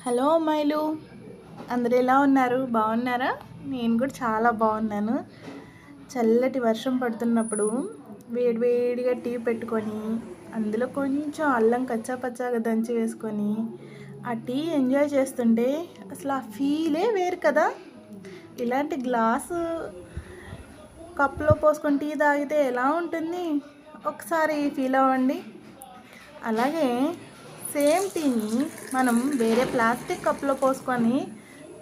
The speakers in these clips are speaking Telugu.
హలో అమ్మాయిలు, అందరూ ఎలా ఉన్నారు? బాగున్నారా? నేను కూడా చాలా బాగున్నాను. చల్లటి వర్షం పడుతున్నప్పుడు వేడివేడిగా టీ పెట్టుకొని అందులో కొంచెం అల్లం కచ్చాపచ్చాగా దంచి వేసుకొని ఆ టీ ఎంజాయ్ చేస్తుంటే అసలు ఆ ఫీలే వేరు కదా. ఇలాంటి గ్లాసు కప్లో పోసుకొని టీ తాగితే ఎలా ఉంటుంది ఒకసారి ఫీల్ అవ్వండి. అలాగే సేమ్ టీని మనం వేరే ప్లాస్టిక్ కప్లో పోసుకొని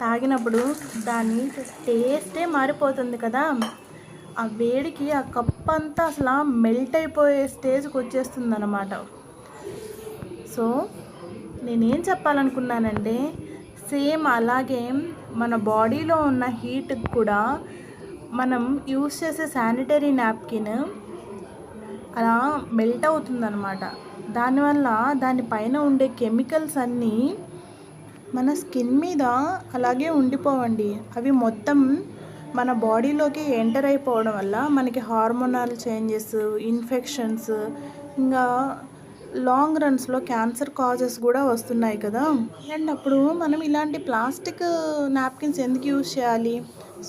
తాగినప్పుడు దాని టేస్టే మారిపోతుంది కదా. ఆ వేడికి ఆ కప్ అంతా అసలు మెల్ట్ అయిపోయే స్టేజ్కి వచ్చేస్తుంది అన్నమాట. సో నేనేం చెప్పాలనుకున్నానంటే, సేమ్ అలాగే మన బాడీలో ఉన్న హీట్కి కూడా మనం యూస్ చేసే శానిటరీ నాప్కిన్ అలా మెల్ట్ అవుతుందన్నమాట. దానివల్ల దానిపైన ఉండే కెమికల్స్ అన్నీ మన స్కిన్ మీద అలాగే ఉండిపోవండి. అవి మొత్తం మన బాడీలోకి ఎంటర్ అయిపోవడం వల్ల మనకి హార్మోనల్ చేంజెస్, ఇన్ఫెక్షన్స్, ఇంకా లాంగ్ రన్స్లో క్యాన్సర్ కాజెస్ కూడా వస్తున్నాయి కదా. అండ్ అప్పుడు మనం ఇలాంటి ప్లాస్టిక్ నాప్కిన్స్ ఎందుకు యూజ్ చేయాలి?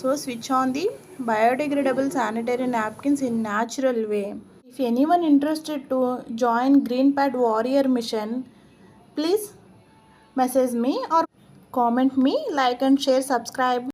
So switch on the biodegradable sanitary napkins in natural way. If anyone interested to join Green Pad Warrior mission, please message me or comment me, like and share, subscribe.